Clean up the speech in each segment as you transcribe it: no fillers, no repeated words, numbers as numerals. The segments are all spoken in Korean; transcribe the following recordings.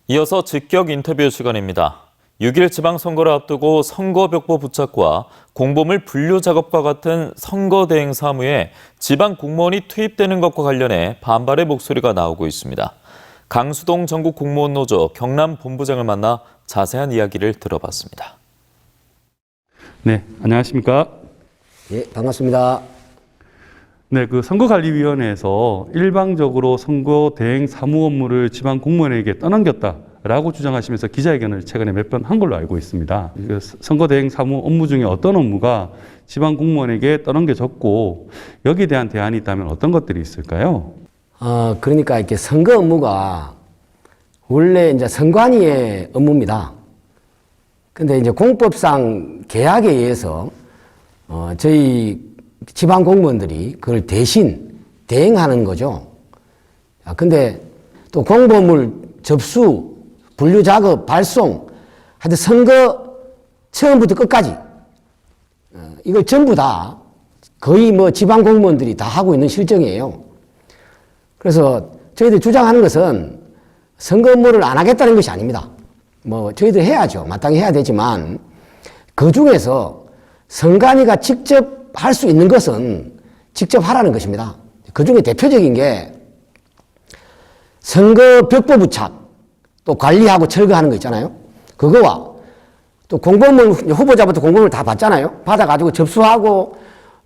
이어서 직격 인터뷰 시간입니다. 6일 지방선거를 앞두고 선거벽보 부착과 공보물 분류 작업과 같은 선거 대행 사무에 지방 공무원이 투입되는 것과 관련해 반발의 목소리가 나오고 있습니다. 강수동 전국 공무원 노조 경남 본부장을 만나 자세한 이야기를 들어봤습니다. 네, 안녕하십니까? 예, 반갑습니다. 네, 선거관리위원회에서 일방적으로 선거 대행 사무 업무를 지방 공무원에게 떠넘겼다라고 주장하시면서 기자회견을 최근에 몇 번 한 걸로 알고 있습니다. 선거 대행 사무 업무 중에 어떤 업무가 지방 공무원에게 떠넘겨졌고 여기에 대한 대안이 있다면 어떤 것들이 있을까요? 그러니까 이렇게 선거 업무가 원래 이제 선관위의 업무입니다. 근데 이제 공법상 계약에 의해서 저희 지방 공무원들이 그걸 대신 대행하는 거죠. 근데 또 공보물 접수, 분류 작업, 발송, 하여튼 선거 처음부터 끝까지 이걸 전부 다 거의 지방 공무원들이 다 하고 있는 실정이에요. 그래서 저희들이 주장하는 것은 선거 업무를 안 하겠다는 것이 아닙니다. 저희들 해야죠. 마땅히 해야 되지만 그 중에서 선관위가 직접 할 수 있는 것은 직접 하라는 것입니다. 그 중에 대표적인 게 선거 벽보 부착, 또 관리하고 철거하는 거 있잖아요. 그거와 또 공보물, 후보자부터 공보물 다 받잖아요. 받아가지고 접수하고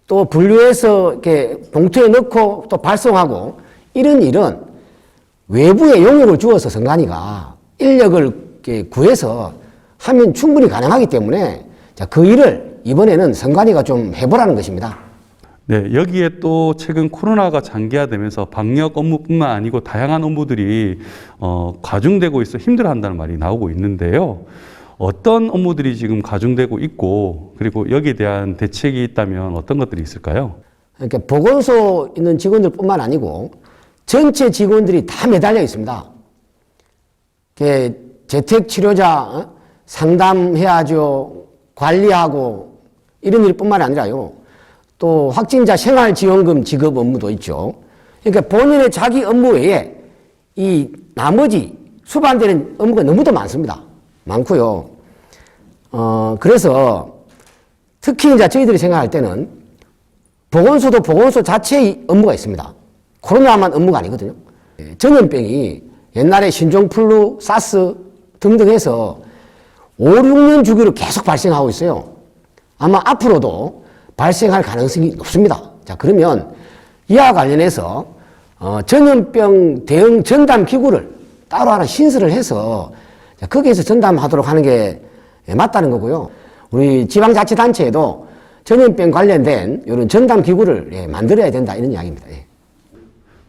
또 분류해서 이렇게 봉투에 넣고 또 발송하고 이런 일은 외부에 용역을 주어서 선관위가 인력을 이렇게 구해서 하면 충분히 가능하기 때문에 그 일을 이번에는 선관위가 좀 해보라는 것입니다. 네, 여기에 또 최근 코로나가 장기화되면서 방역 업무뿐만 아니고 다양한 업무들이 과중되고 있어 힘들어한다는 말이 나오고 있는데요. 어떤 업무들이 지금 과중되고 있고 그리고 여기에 대한 대책이 있다면 어떤 것들이 있을까요? 그러니까 보건소 있는 직원들뿐만 아니고 전체 직원들이 다 매달려 있습니다. 재택 치료자 상담해야죠. 관리하고 이런 일뿐만 아니라요. 또 확진자 생활지원금 지급 업무도 있죠. 그러니까 본인의 자기 업무 외에 이 나머지 수반되는 업무가 너무도 많습니다. 많고요. 그래서 특히 이제 저희들이 생각할 때는 보건소도 보건소 자체의 업무가 있습니다. 코로나만 업무가 아니거든요. 전염병이 옛날에 신종플루, 사스 등등 해서 5, 6년 주기로 계속 발생하고 있어요. 아마 앞으로도 발생할 가능성이 높습니다. 자, 그러면 이와 관련해서 전염병 대응 전담 기구를 따로 하나 신설을 해서 거기에서 전담하도록 하는 게 맞다는 거고요. 우리 지방자치단체에도 전염병 관련된 이런 전담 기구를 만들어야 된다 이런 이야기입니다.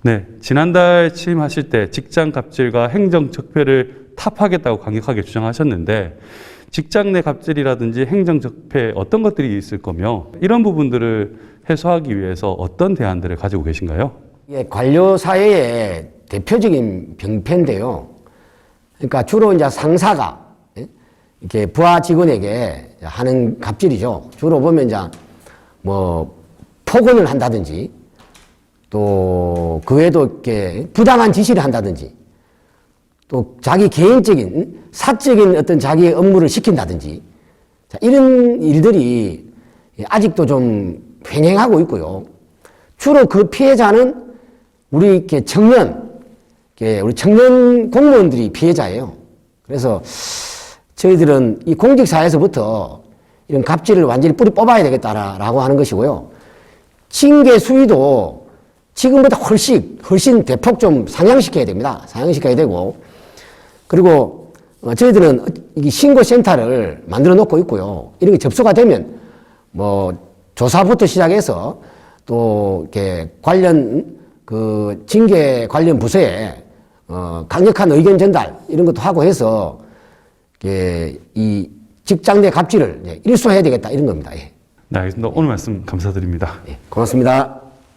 네, 지난달 취임하실 때 직장 갑질과 행정 적폐를 타파하겠다고 강력하게 주장하셨는데 직장 내 갑질이라든지 행정 적폐 어떤 것들이 있을 거며 이런 부분들을 해소하기 위해서 어떤 대안들을 가지고 계신가요? 관료 사회의 대표적인 병폐인데요. 그러니까 주로 이제 상사가 이렇게 부하 직원에게 하는 갑질이죠. 주로 보면 이제 폭언을 한다든지 또 그 외에도 이렇게 부당한 지시를 한다든지 또 자기 개인적인 사적인 어떤 자기의 업무를 시킨다든지 이런 일들이 아직도 좀 횡행하고 있고요. 주로 그 피해자는 우리 이렇게 우리 청년 공무원들이 피해자예요. 그래서 저희들은 이 공직사회에서부터 이런 갑질을 완전히 뿌리 뽑아야 되겠다라고 하는 것이고요. 징계 수위도 지금보다 훨씬 대폭 좀 상향시켜야 됩니다. 상향시켜야 되고 그리고 저희들은 이 신고센터를 만들어 놓고 있고요. 이런 게 접수가 되면 조사부터 시작해서 또 이렇게 관련 징계 관련 부서에 강력한 의견 전달 이런 것도 하고 해서 이 직장 내 갑질을 일소해야 되겠다 이런 겁니다. 네, 알겠습니다. 오늘 말씀 감사드립니다. 고맙습니다.